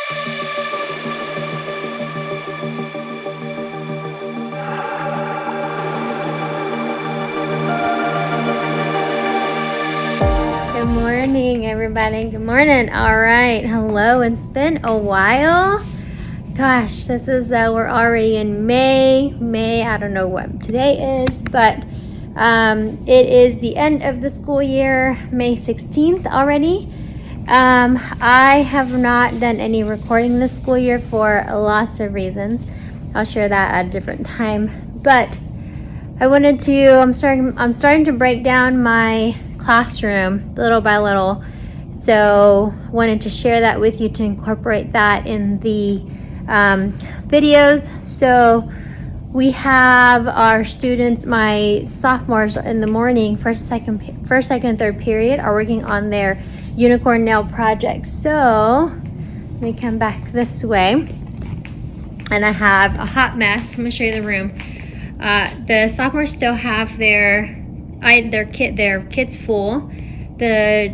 Good morning, everybody. Good morning. All right. Hello. It's been a while. Gosh, this is, we're already in May. I don't know what today is, but it is the end of the school year, May 16th already. I have not done any recording this school year for lots of reasons. I'll share that at a different time. But I wanted to, I'm starting to break down my classroom little by little. So wanted to share that with you to incorporate that in the videos. So we have our students, my sophomores in the morning, first, second, and third period are working on their unicorn nail project. So let me come back this way. And I have a hot mess. Let me show you the room. The sophomores still have their kits full. The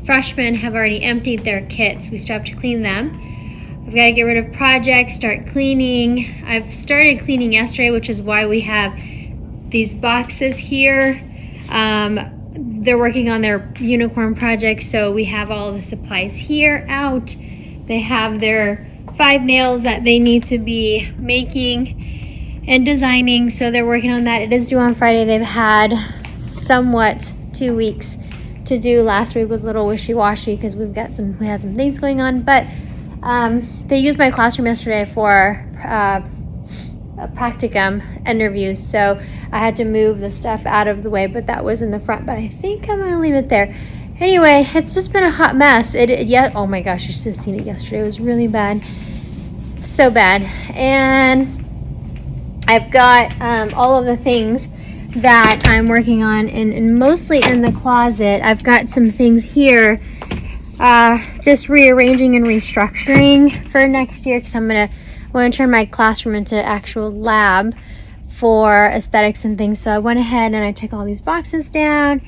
freshmen have already emptied their kits. We still have to clean them. I've got to get rid of projects, start cleaning. I've started cleaning yesterday, which is why we have these boxes here. They're working on their unicorn project, so we have all the supplies here out. They have their 5 nails that they need to be making and designing, so they're working on that. It is due on Friday. They've had somewhat 2 weeks to do. Last week was a little wishy-washy because we had some things going on, but they used my classroom yesterday for practicum interviews, so I had to move the stuff out of the way, but that was in the front. But I think I'm gonna leave it there. Anyway, it's just been a hot mess. Oh my gosh, you should have seen it yesterday. It was really bad, so bad. And I've got all of the things that I'm working on, and mostly in the closet. I've got some things here, just rearranging and restructuring for next year, because I want to turn my classroom into actual lab for aesthetics and things. So I went ahead and I took all these boxes down.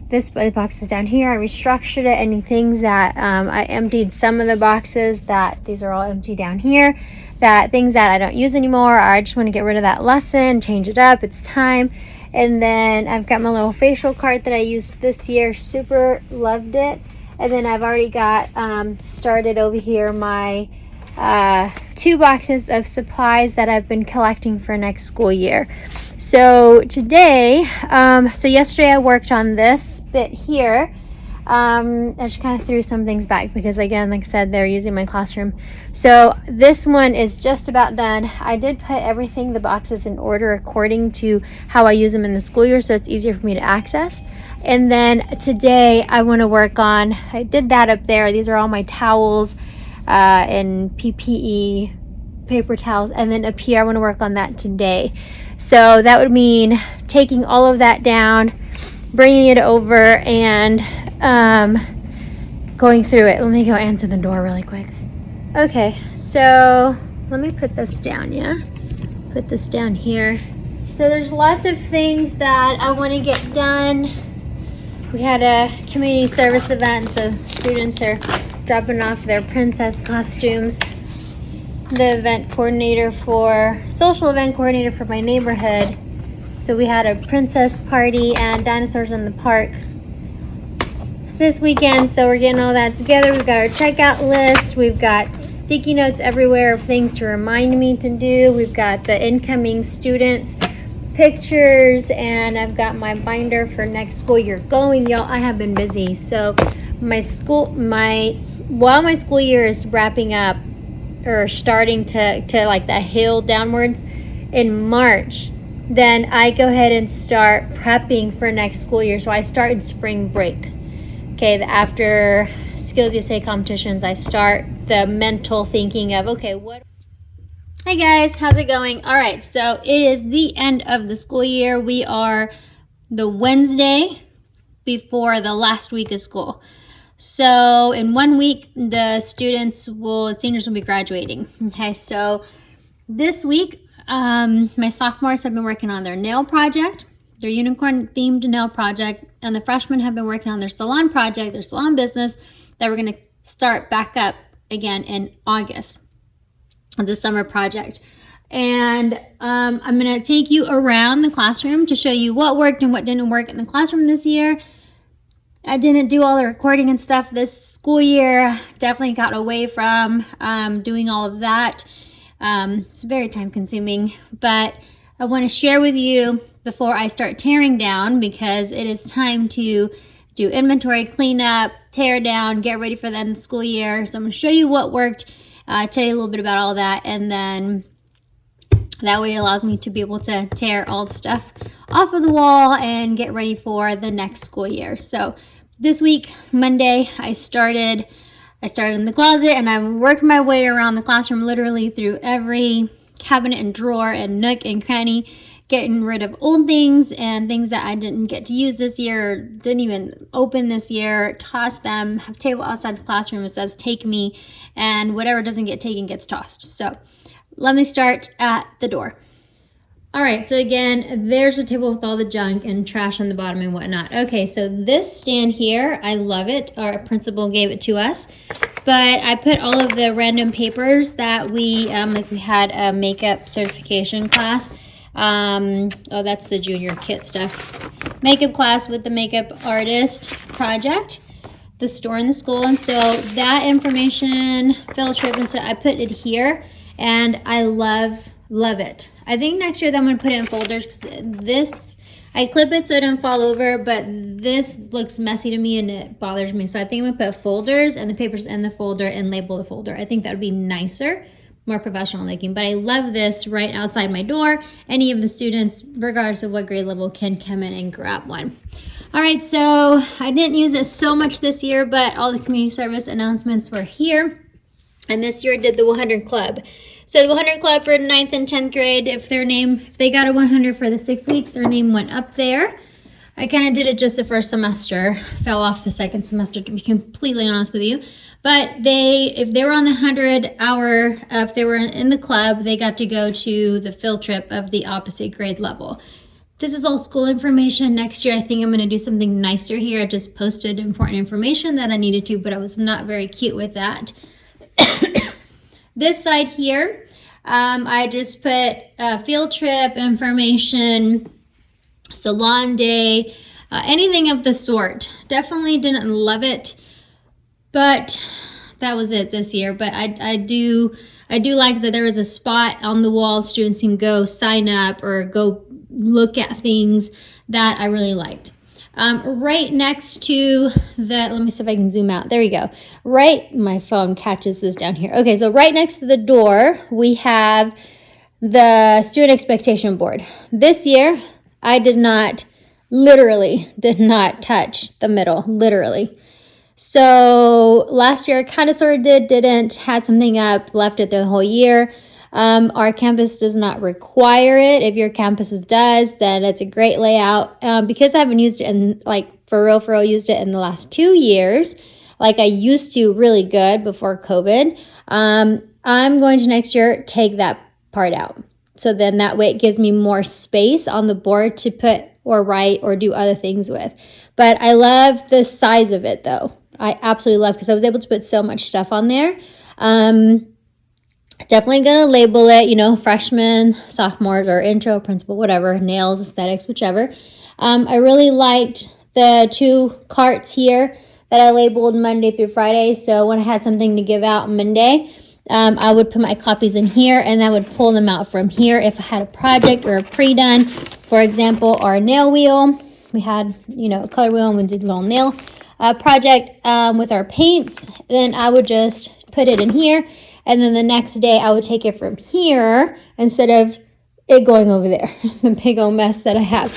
This box is down here. I restructured it. Any things that I emptied some of the boxes, these are all empty down here. Things that I don't use anymore, or I just want to get rid of that lesson, change it up. It's time. And then I've got my little facial cart that I used this year. Super loved it. And then I've already got started over here my 2 boxes of supplies that I've been collecting for next school year. So today, yesterday I worked on this bit here. I just kind of threw some things back because, again, like I said, they're using my classroom. So this one is just about done. I did put the boxes in order according to how I use them in the school year, so it's easier for me to access. And then today I want to work on, I did that up there. These are all my towels and PPE paper towels. And then up here I want to work on that today. So that would mean taking all of that down, bringing it over, and going through it. Let me go answer the door really quick. Okay, so let me put this down, Put this down here. So there's lots of things that I want to get done. We had a community service event, so students are dropping off their princess costumes. The social event coordinator for my neighborhood. So we had a princess party and dinosaurs in the park this weekend. So we're getting all that together. We've got our checkout list. We've got sticky notes everywhere of things to remind me to do. We've got the incoming students' pictures, and I've got my binder for next school year going. Y'all, I have been busy. So while my school year is wrapping up or starting to like the hill downwards in March, then I go ahead and start prepping for next school year. So I start in spring break. Okay, after Skills USA competitions, I start the mental thinking of, okay, what... Hey guys, how's it going? All right, so it is the end of the school year. We are the Wednesday before the last week of school. So in 1 week, the seniors will be graduating. Okay, so this week, my sophomores have been working on their nail project, their unicorn themed nail project, and the freshmen have been working on their salon project, their salon business that we're going to start back up again in August. It's a summer project. And I'm going to take you around the classroom to show you what worked and what didn't work in the classroom this year. I didn't do all the recording and stuff this school year. Definitely got away from doing all of that. It's very time consuming, but I want to share with you before I start tearing down, because it is time to do inventory, clean up, tear down, get ready for the end of the school year. So I'm going to show you what worked, tell you a little bit about all that, and then that way it allows me to be able to tear all the stuff off of the wall and get ready for the next school year. So this week, Monday, I started in the closet, and I worked my way around the classroom, literally through every cabinet and drawer and nook and cranny, getting rid of old things and things that I didn't get to use this year, or didn't even open this year, toss them, have a table outside the classroom that says take me, and whatever doesn't get taken gets tossed. So let me start at the door. All right, so again, there's a table with all the junk and trash on the bottom and whatnot. Okay, so this stand here, I love it. Our principal gave it to us, but I put all of the random papers that we, like we had a makeup certification class. Oh, that's the junior kit stuff. Makeup class with the makeup artist project, the store in the school. And so that information, field trip, and so I put it here, and I love it. I think next year that I'm going to put it in folders, because this, I clip it so it doesn't fall over, but this looks messy to me and it bothers me. So I think I'm going to put folders and the papers in the folder and label the folder. I think that would be nicer, more professional looking. But I love this right outside my door. Any of the students, regardless of what grade level, can come in and grab one. All right, so I didn't use it so much this year, but all the community service announcements were here. And this year I did the 100 Club. So the 100 Club for 9th and 10th grade, if they got a 100 for the 6 weeks, their name went up there. I kind of did it just the first semester, fell off the second semester, to be completely honest with you. But if they were on the 100 hour, if they were in the club, they got to go to the field trip of the opposite grade level. This is all school information. Next year, I think I'm going to do something nicer here. I just posted important information that I needed to, but I was not very cute with that. This side here, I just put field trip information, salon day, anything of the sort. Definitely didn't love it, but that was it this year. But I do like that there was a spot on the wall students can go sign up or go look at things that I really liked. Right next to the, let me see if I can zoom out. There we go. My phone catches this down here. Okay, so right next to the door, we have the student expectation board. This year, I literally did not touch the middle, literally. So last year, I kind of sort of didn't, had something up, left it there the whole year. Our campus does not require it. If your campus does, then it's a great layout. Because I haven't used it in, for real, used it in the last 2 years, like I used to really good before COVID. I'm going to next year take that part out. So then that way it gives me more space on the board to put or write or do other things with. But I love the size of it though. I absolutely love, because I was able to put so much stuff on there. Definitely gonna label it, freshman, sophomore, or intro, principal, whatever, nails, aesthetics, whichever. I really liked the 2 carts here that I labeled Monday through Friday. So when I had something to give out Monday, I would put my copies in here, and I would pull them out from here if I had a project or a pre-done. For example, our nail wheel, we had, a color wheel, and we did a little nail project with our paints. Then I would just put it in here. And then the next day I would take it from here instead of it going over there, the big old mess that I have.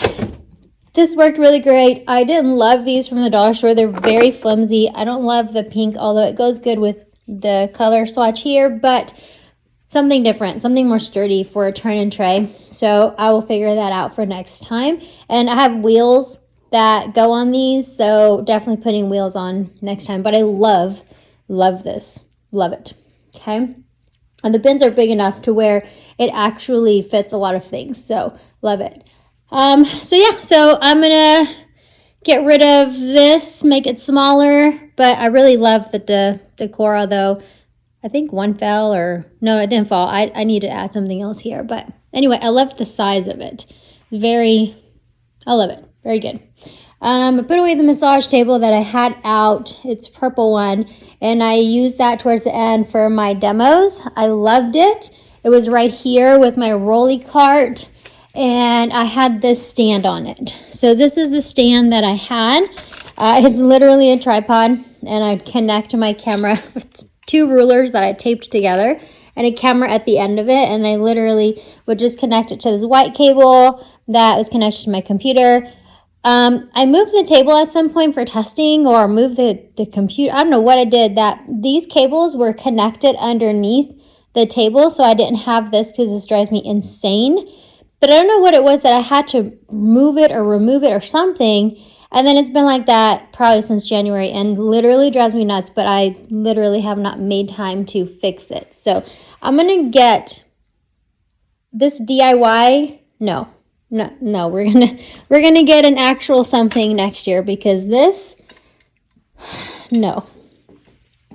This worked really great. I didn't love these from the dollar store. They're very flimsy. I don't love the pink, although it goes good with the color swatch here, but something different, something more sturdy for a turn and tray. So I will figure that out for next time. And I have wheels that go on these, so definitely putting wheels on next time. But I love this. Love it. Okay, and the bins are big enough to where it actually fits a lot of things, so love it. So I'm gonna get rid of this, make it smaller, but I really love the decor, although I think one fell, or no, it didn't fall. I need to add something else here. But anyway, I love the size of it. It's I love it. Very good. I put away the massage table that I had out. It's a purple one. And I used that towards the end for my demos. I loved it. It was right here with my rolly cart. And I had this stand on it. So this is the stand that I had. It's literally a tripod. And I'd connect my camera with 2 rulers that I taped together and a camera at the end of it. And I literally would just connect it to this white cable that was connected to my computer. I moved the table at some point for testing, or moved the computer. I don't know what I did. That these cables were connected underneath the table, so I didn't have this because this drives me insane. But I don't know what it was that I had to move it or remove it or something. And then it's been like that probably since January, and literally drives me nuts, but I literally have not made time to fix it. So I'm going to get this DIY. No, we're gonna get an actual something next year, because this, no.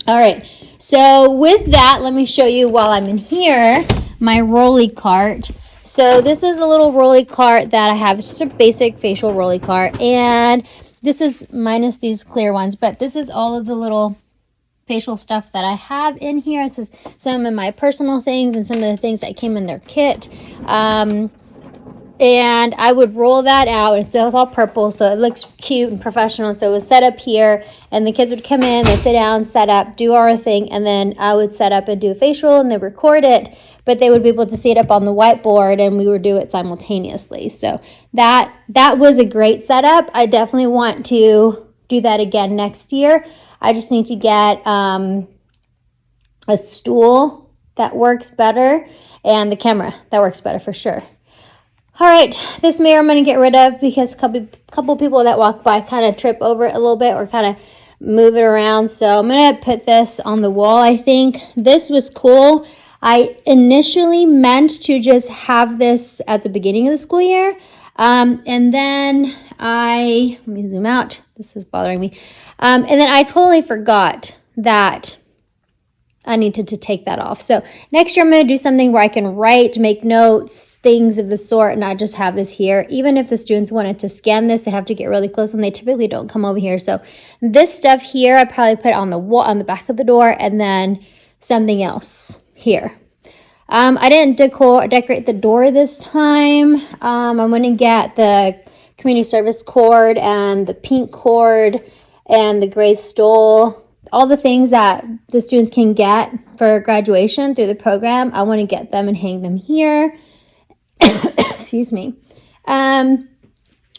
All right, so with that, let me show you while I'm in here my rolly cart. So this is a little rolly cart that I have. It's just a basic facial rolly cart, and this is minus these clear ones, but this is all of the little facial stuff that I have in here. This is some of my personal things and some of the things that came in their kit. And I would roll that out. It's all purple, so it looks cute and professional. So it was set up here, and the kids would come in, they'd sit down, set up, do our thing, and then I would set up and do a facial, and they record it, but they would be able to see it up on the whiteboard, and we would do it simultaneously. So that was a great setup. I definitely want to do that again next year. I just need to get a stool that works better, and the camera that works better for sure. All right, this mirror I'm going to get rid of, because a couple people that walk by kind of trip over it a little bit or kind of move it around. So I'm going to put this on the wall, I think. This was cool. I initially meant to just have this at the beginning of the school year. And then let me zoom out. This is bothering me. And then I totally forgot that I needed to take that off. So next year I'm going to do something where I can write, make notes, things of the sort, and not just have this here. Even if the students wanted to scan this, they have to get really close, and they typically don't come over here. So this stuff here, I probably put on the wall, on the back of the door, and then something else here. I didn't decorate the door this time. I'm going to get the community service cord and the pink cord and the gray stole. All the things that the students can get for graduation through the program, I want to get them and hang them here. Excuse me.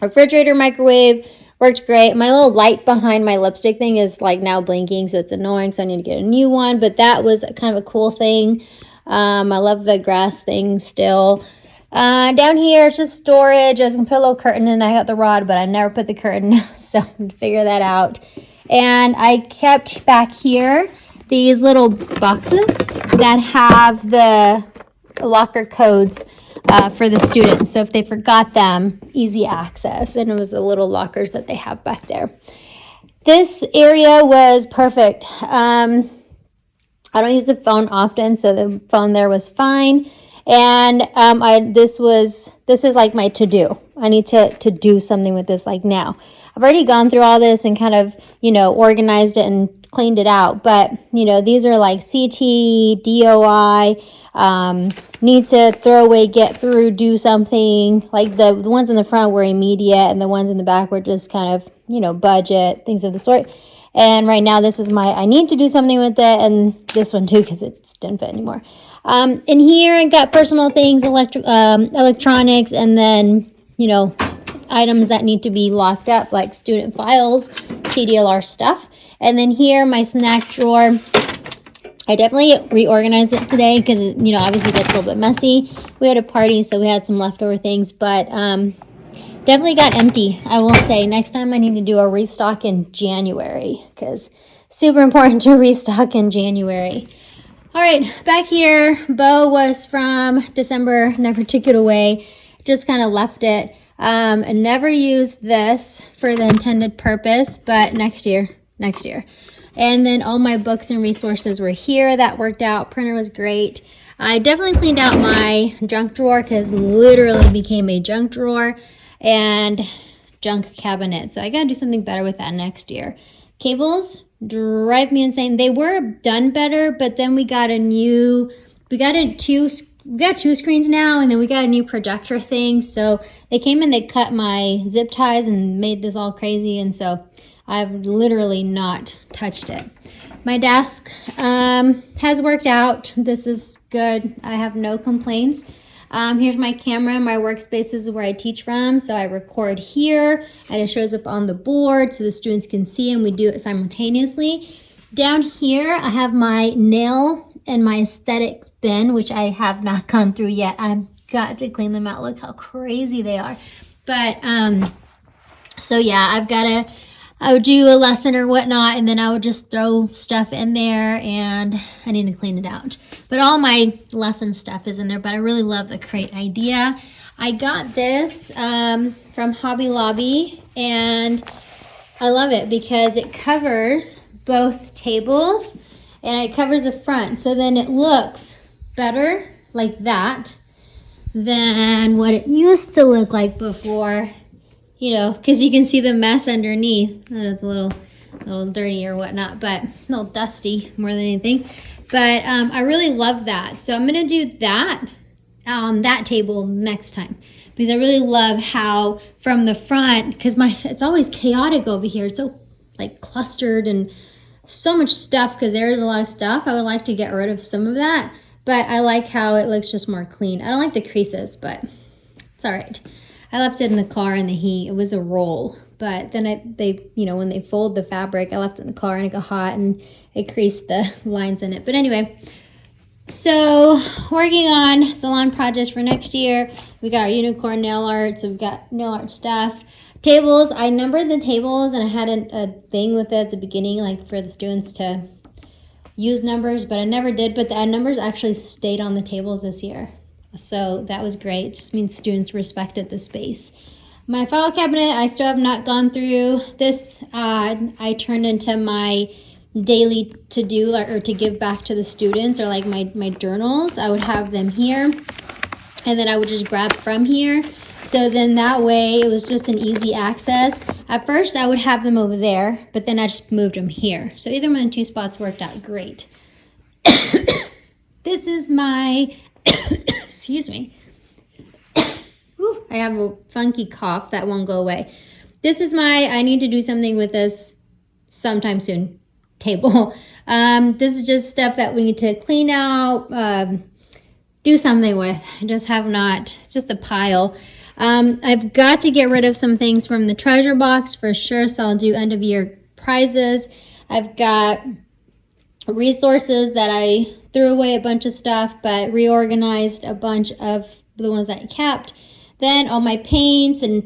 Refrigerator, microwave worked great. My little light behind my lipstick thing is like now blinking, so it's annoying, so I need to get a new one. But that was kind of a cool thing. I love the grass thing still. Down here, it's just storage. I was going to put a little curtain in. I got the rod, but I never put the curtain, so I'm going to figure that out. And I kept back here these little boxes that have the locker codes for the students. So if they forgot them, easy access. And it was the little lockers that they have back there. This area was perfect. I don't use the phone often, so the phone there was fine. And this is like my to-do. I need to do something with this like now. I've already gone through all this and kind of, organized it and cleaned it out. But, these are like CT, DOI, need to throw away, get through, do something. Like the ones in the front were immediate, and the ones in the back were just kind of, budget, things of the sort. And right now this is I need to do something with it, and this one too, because it didn't fit anymore. In here I got personal things, electronics, and then, items that need to be locked up, like student files, TDLR stuff. And then here, my snack drawer. I definitely reorganized it today because, obviously gets a little bit messy. We had a party, so we had some leftover things, but definitely got empty, I will say. Next time I need to do a restock in January, because super important to restock in January. All right, back here, bow was from December, never took it away, just kind of left it. I never used this for the intended purpose, but next year. And then all my books and resources were here. That worked out. Printer was great. I definitely cleaned out my junk drawer because literally became a junk drawer and junk cabinet. So I got to do something better with that next year. Cables drive me insane. They were done better, but then we got two screens now, and then we got a new projector thing. So they came and they cut my zip ties and made this all crazy, and so I've literally not touched it. My desk has worked out. This is good. I have no complaints. Here's my camera. My workspace is where I teach from. So I record here and it shows up on the board so the students can see, and we do it simultaneously. Down here, I have my nail and my aesthetic bin, which I have not gone through yet. I've got to clean them out. Look how crazy they are. But, so yeah, I would do a lesson or whatnot, and then I would just throw stuff in there, and I need to clean it out. But all my lesson stuff is in there, but I really love the crate idea. I got this from Hobby Lobby, and I love it because it covers both tables, and it covers the front. So then it looks better like that than what it used to look like before. You know, because you can see the mess underneath. It's a little dirty or whatnot, but a little dusty more than anything. But I really love that. So I'm going to do that table next time, because I really love how from the front, because it's always chaotic over here. It's so like clustered and so much stuff, because there's a lot of stuff. I would like to get rid of some of that, but I like how it looks just more clean. I don't like the creases, but it's all right. I left it in the car in the heat. It was a roll, but then when they fold the fabric, I left it in the car and it got hot and it creased the lines in it. But anyway, so working on salon projects for next year. We got our unicorn nail art, so we've got nail art stuff. Tables, I numbered the tables, and I had a thing with it at the beginning, like for the students to use numbers, but I never did. But the numbers actually stayed on the tables this year. So that was great. It just means students respected the space. My file cabinet, I still have not gone through. This I turned into my daily to-do or to give back to the students, or like my journals. I would have them here, and then I would just grab from here. So then that way it was just an easy access. At first I would have them over there, but then I just moved them here. So either one of the two spots worked out great. This is my excuse me. Ooh, I have a funky cough that won't go away. This is I need to do something with this sometime soon table. This is just stuff that we need to clean out, do something with. I just have not, it's just a pile. I've got to get rid of some things from the treasure box for sure, so I'll do end of year prizes. I've got resources that I threw away a bunch of stuff, but reorganized a bunch of the ones that I kept. Then all my paints and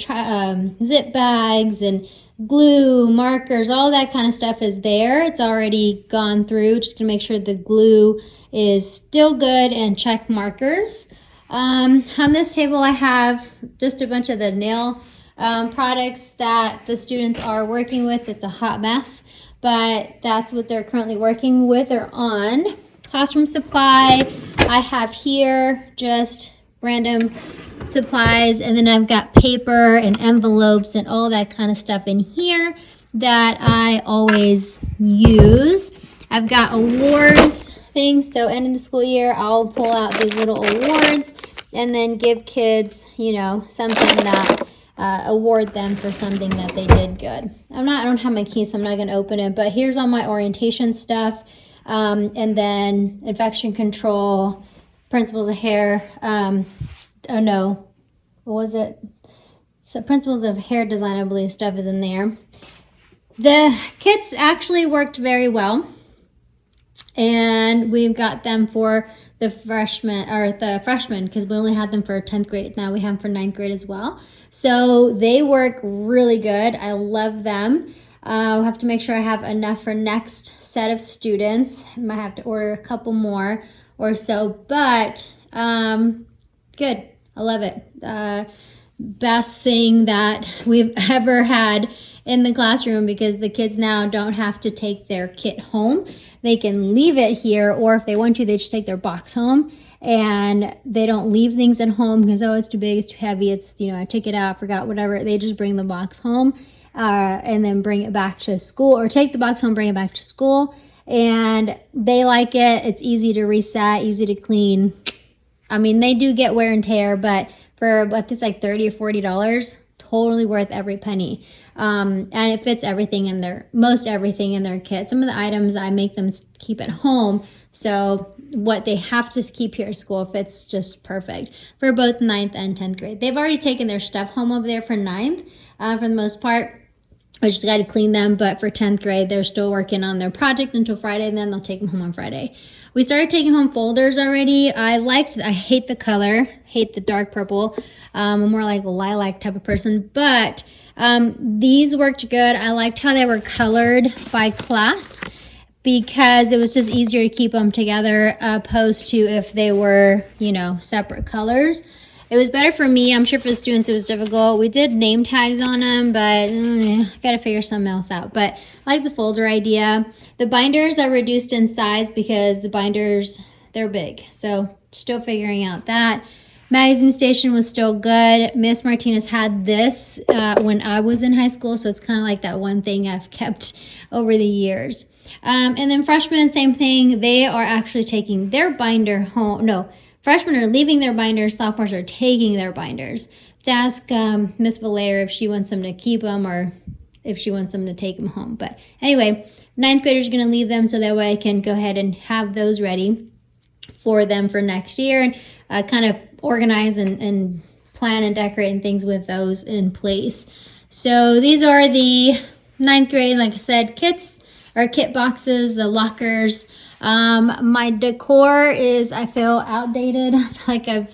zip bags and glue, markers, all that kind of stuff is there. It's already gone through. Just gonna make sure the glue is still good and check markers. On this table I have just a bunch of the nail products that the students are working with. It's a hot mess, but that's what they're currently working with or on. Classroom supply, I have here just random supplies, and then I've got paper and envelopes and all that kind of stuff in here that I always use. I've got awards things, so end of the school year I'll pull out these little awards and then give kids, you know, something that award them for something that they did good. I don't have my key, so I'm not going to open it, but here's all my orientation stuff, and then infection control, principles of hair, oh no, what was it? So principles of hair design, I believe, stuff is in there. The kits actually worked very well, and we've got them for the freshmen because we only had them for 10th grade. Now we have them for 9th grade as well. So they work really good. I love them. I'll have to make sure I have enough for next set of students. I might have to order a couple more or so, but good. I love it. Best thing that we've ever had in the classroom because the kids now don't have to take their kit home. They can leave it here, or if they want to, they just take their box home, and they don't leave things at home because, oh, it's too big, it's too heavy, it's, you know, I took it out, forgot, whatever. They just bring the box home and then bring it back to school, or take the box home, bring it back to school. And they like it. It's easy to reset, easy to clean. I mean, they do get wear and tear, but for what it's like $30 or $40, totally worth every penny. And it fits everything in most everything in their kit. Some of the items I make them keep at home, so what they have to keep here at school fits just perfect for both 9th and 10th grade. They've already taken their stuff home over there for 9th for the most part. I just got to clean them, but for 10th grade, they're still working on their project until Friday, and then they'll take them home on Friday. We started taking home folders already. I hate the color, hate the dark purple. I'm more like a lilac type of person, but these worked good. I liked how they were colored by class because it was just easier to keep them together opposed to if they were, you know, separate colors. It was better for me. I'm sure for the students it was difficult. We did name tags on them, but I gotta figure something else out. But I like the folder idea. The binders are reduced in size because the binders, they're big. So still figuring out that. Magazine station was still good. Miss Martinez had this when I was in high school, so it's kind of like that one thing I've kept over the years. And then freshmen, same thing. They are actually taking their binder home. No. Freshmen are leaving their binders, sophomores are taking their binders. To ask Miss Valera if she wants them to keep them or if she wants them to take them home. But anyway, 9th graders are going to leave them so that way I can go ahead and have those ready for them for next year and kind of organize and plan and decorate and things with those in place. So these are the 9th grade, like I said, kits or kit boxes, the lockers. My decor is, I feel, outdated. I feel like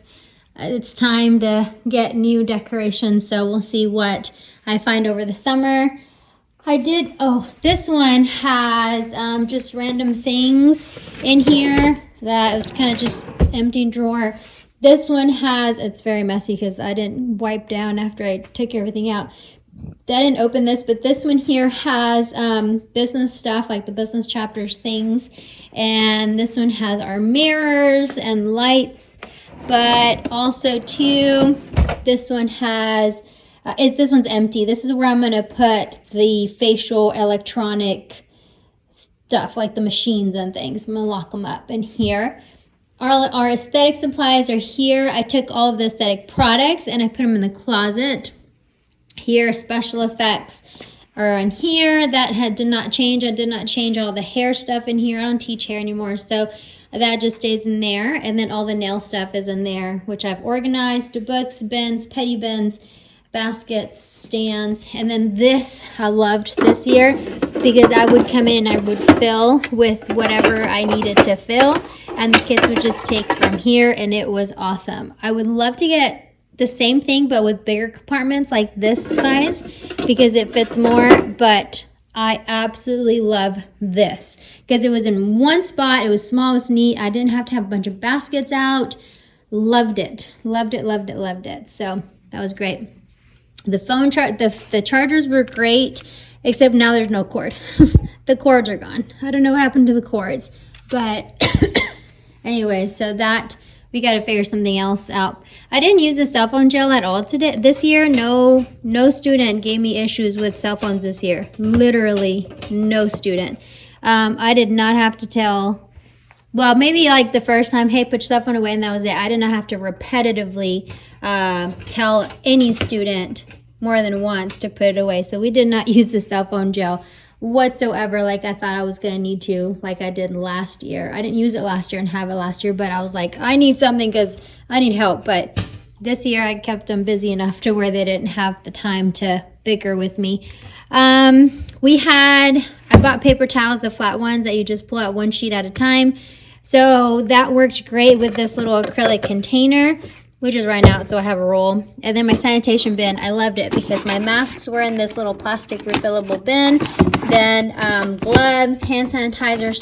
it's time to get new decorations, so we'll see what I find over the summer. This one has just random things in here that was kind of just empty drawer. This one has, it's very messy because I didn't wipe down after I took everything out. I didn't open this, but this one here has business stuff, like the business chapters things. And this one has our mirrors and lights, but also too, this one has, this one's empty. This is where I'm going to put the facial electronic stuff, like the machines and things. I'm going to lock them up in here. Our aesthetic supplies are here. I took all of the aesthetic products and I put them in the closet. Here, special effects are in here. That did not change. I did not change all the hair stuff in here. I don't teach hair anymore, so that just stays in there. And then all the nail stuff is in there, which I've organized to books, bins, petty bins, baskets, stands. And then this, I loved this year because I would come in and I would fill with whatever I needed to fill, and the kids would just take from here, and it was awesome. I would love to get the same thing but with bigger compartments like this size because it fits more, but I absolutely love this because it was in one spot. It was small, it was neat. I didn't have to have a bunch of baskets out. Loved it. Loved it, loved it, loved it. So that was great. The phone the chargers were great, except now there's no cord. The cords are gone. I don't know what happened to the cords, but anyway, so that we got to figure something else out. I didn't use the cell phone gel at all this year. No student gave me issues with cell phones this year. Literally no student. I did not have to tell, well, maybe like the first time, hey, put your cell phone away, and that was it. I did not have to repetitively tell any student more than once to put it away. So we did not use the cell phone gel whatsoever like I thought I was going to need to, like I did last year. I didn't use it last year and have it last year, but I was like, I need something because I need help. But this year I kept them busy enough to where they didn't have the time to bicker with me. I bought paper towels, the flat ones that you just pull out one sheet at a time. So that worked great with this little acrylic container, which is right out, so I have a roll. And then my sanitation bin, I loved it because my masks were in this little plastic refillable bin. Then gloves, hand sanitizer,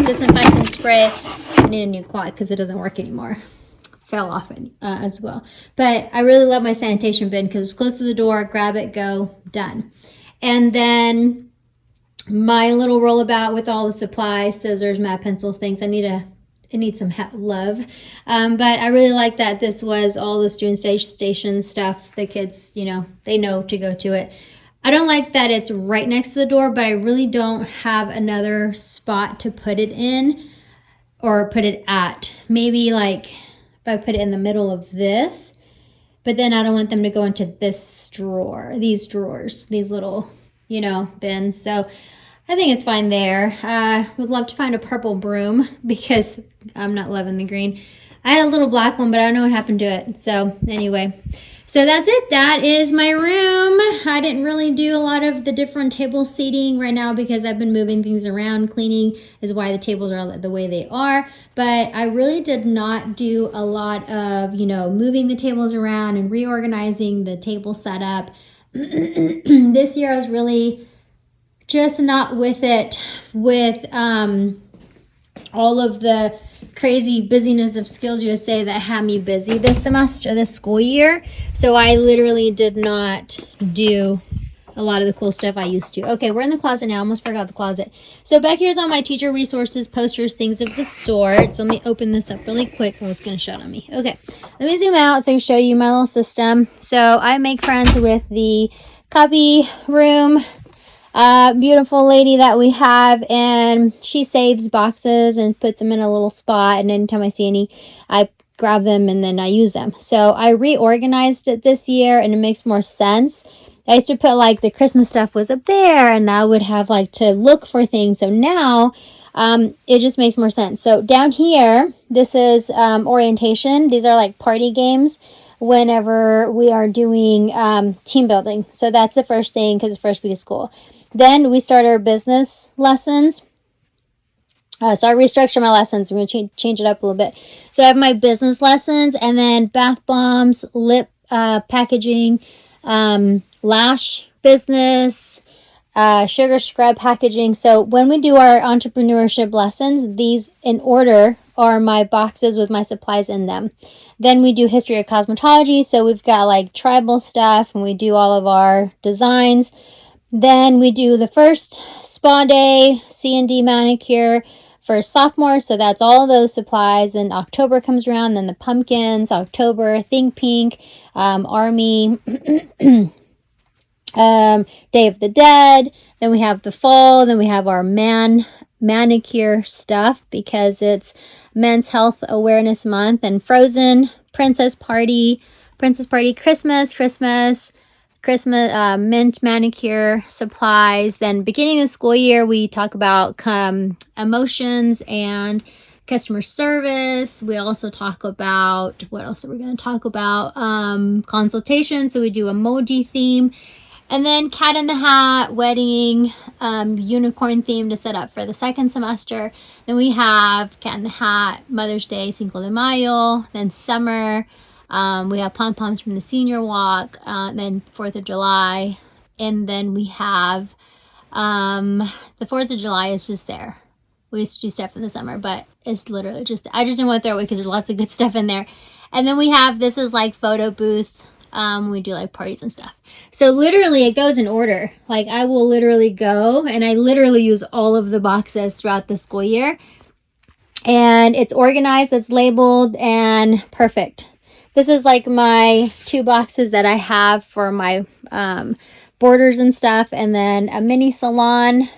disinfectant spray. I need a new cloth because it doesn't work anymore. fell off as well. But I really love my sanitation bin because it's close to the door. Grab it, go, done. And then my little rollabout with all the supplies, scissors, matte pencils, things. It needs some love. But I really like that this was all the student station stuff. The kids, they know to go to it. I don't like that it's right next to the door, but I really don't have another spot to put it in or put it at. Maybe like if I put it in the middle of this, but then I don't want them to go into this drawer, these drawers, these little, bins. So I think it's fine there. Would love to find a purple broom because I'm not loving the green. I had a little black one, but I don't know what happened to it. So anyway, so that's it. That is my room. I didn't really do a lot of the different table seating right now because I've been moving things around. Cleaning is why the tables are the way they are. But I really did not do a lot of, moving the tables around and reorganizing the table setup. This year I was really just not with it with all of the crazy busyness of Skills USA that had me busy this school year. So I literally did not do a lot of the cool stuff I used to. Okay, we're in the closet now. Almost forgot the closet. So back here's all my teacher resources, posters, things of the sort. So let me open this up really quick. Oh, it's going to shut on me. Okay, let me zoom out so I can show you my little system. So I make friends with the copy room beautiful lady that we have, and she saves boxes and puts them in a little spot, and anytime I see any, I grab them and then I use them. So I reorganized it this year and it makes more sense. I used to put like the Christmas stuff was up there and I would have like to look for things. So now it just makes more sense. So down here, this is orientation. These are like party games whenever we are doing team building. So that's the first thing because it's the first week of school. Then we start our business lessons. So I restructure my lessons. I'm going to change it up a little bit. So I have my business lessons and then bath bombs, lip packaging, lash business, sugar scrub packaging. So when we do our entrepreneurship lessons, these in order are my boxes with my supplies in them. Then we do history of cosmetology. So we've got like tribal stuff and we do all of our designs. Then we do the first spa day, C&D manicure for sophomores. So that's all of those supplies. Then October comes around, then the pumpkins, October, Think Pink, Army, Day of the Dead. Then we have the fall. Then we have our manicure stuff because it's Men's Health Awareness Month, and Frozen, Princess Party, Christmas, mint manicure supplies. Then beginning of the school year, we talk about emotions and customer service. We also talk about, what else are we going to talk about? Consultation. So we do emoji theme. And then Cat in the Hat, wedding, unicorn theme to set up for the second semester. Then we have Cat in the Hat, Mother's Day, Cinco de Mayo. Then summer. We have pom-poms from the senior walk, then 4th of July, and then we have the 4th of July is just there. We used to do stuff in the summer, but it's literally just, I just didn't want to throw it away because there's lots of good stuff in there. And then we have, this is like photo booth, we do like parties and stuff. So literally it goes in order. Like I will literally go and I literally use all of the boxes throughout the school year. And it's organized, it's labeled, and perfect. This is like my 2 boxes that I have for my borders and stuff. And then a mini salon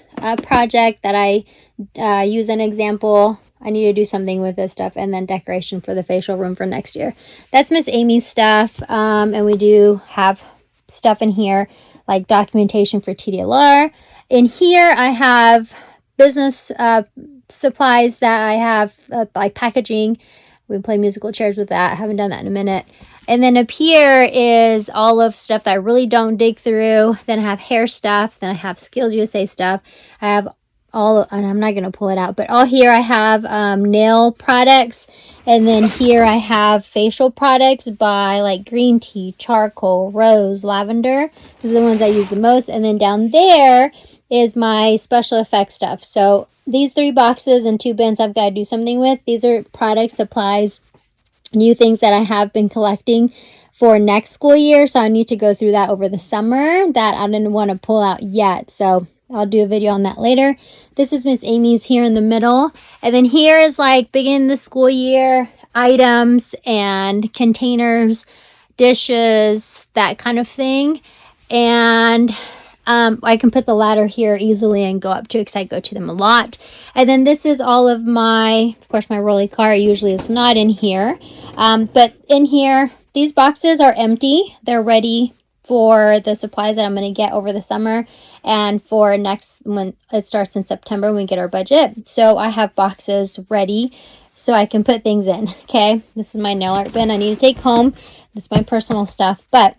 project that I use an example. I need to do something with this stuff. And then decoration for the facial room for next year. That's Miss Amy's stuff. And we do have stuff in here like documentation for TDLR. In here I have business supplies that I have like packaging. We play musical chairs with that. I haven't done that in a minute. And then up here is all of stuff that I really don't dig through. Then I have hair stuff. Then I have Skills USA stuff. I have all, and I'm not going to pull it out, but all here I have nail products. And then here I have facial products by like green tea, charcoal, rose, lavender. Those are the ones I use the most. And then down there is my special effects stuff. So these 3 boxes and 2 bins I've got to do something with. These are product supplies new things that I have been collecting for next school year. So I need to go through that over the summer that I didn't want to pull out yet. So I'll do a video on that later. This is Miss Amy's here in the middle. And then here is like beginning the school year items and containers, dishes, that kind of thing. And I can put the ladder here easily and go up to because I go to them a lot. And then this is all of my, of course, my rolly cart usually is not in here. But in here, these boxes are empty. They're ready for the supplies that I'm going to get over the summer and for next, when it starts in September, when we get our budget. So I have boxes ready so I can put things in. Okay, this is my nail art bin I need to take home. That's my personal stuff. But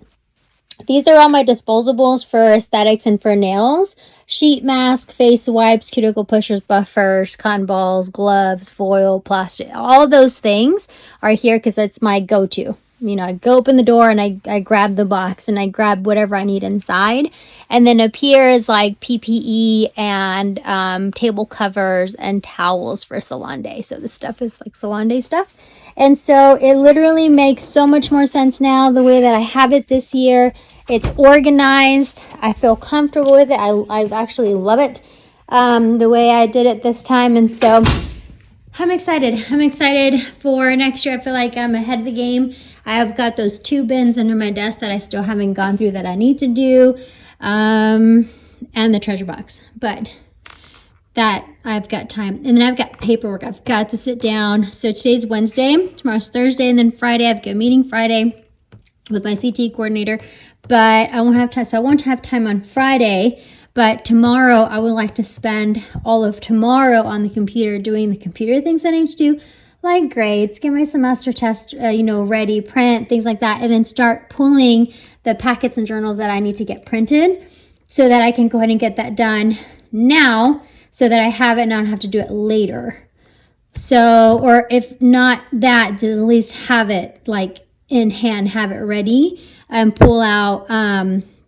these are all my disposables for aesthetics and for nails. Sheet mask, face wipes, cuticle pushers, buffers, cotton balls, gloves, foil, plastic. All those things are here because it's my go-to. You know, I go open the door and I grab the box and I grab whatever I need inside. And then up here is like PPE and table covers and towels for salon day. So this stuff is like salon day stuff. And so it literally makes so much more sense now the way that I have it this year. It's organized. I feel comfortable with it. I actually love it the way I did it this time. And so I'm excited. I'm excited for next year. I feel like I'm ahead of the game. I have got those 2 bins under my desk that I still haven't gone through that I need to do. And the treasure box. But that I've got time. And then I've got paperwork. I've got to sit down. So today's Wednesday. Tomorrow's Thursday. And then Friday, I've got a meeting Friday with my CT coordinator. But I won't have time. So I won't have time on Friday. But tomorrow, I would like to spend all of tomorrow on the computer doing the computer things that I need to do, like grades, get my semester test, ready, print, things like that, and then start pulling the packets and journals that I need to get printed so that I can go ahead and get that done now so that I have it and I don't have to do it later. So, or if not that, to at least have it like in hand, have it ready and pull out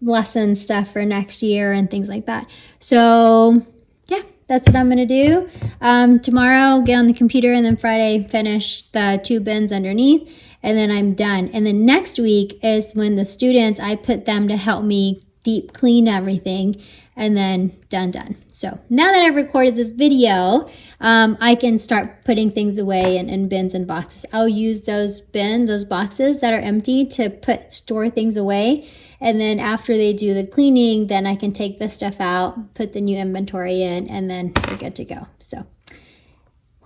lesson stuff for next year and things like that. So yeah, that's what I'm gonna do. Tomorrow get on the computer and then Friday finish the 2 bins underneath and then I'm done. And then next week is when the students, I put them to help me deep clean everything and then done. So now that I've recorded this video, I can start putting things away in bins and boxes. I'll use those boxes that are empty to store things away. And then after they do the cleaning, then I can take this stuff out, put the new inventory in, and then we're good to go. So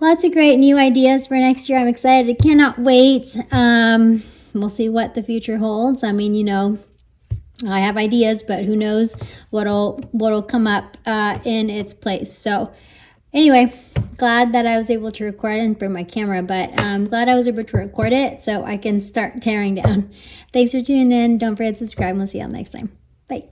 lots of great new ideas for next year. I'm excited. I cannot wait. We'll see what the future holds. I mean, I have ideas, but who knows what'll come up in its place. So anyway, glad that I was able to record and bring my camera, but I'm glad I was able to record it so I can start tearing down. Thanks for tuning in. Don't forget to subscribe. We'll see you all next time. Bye.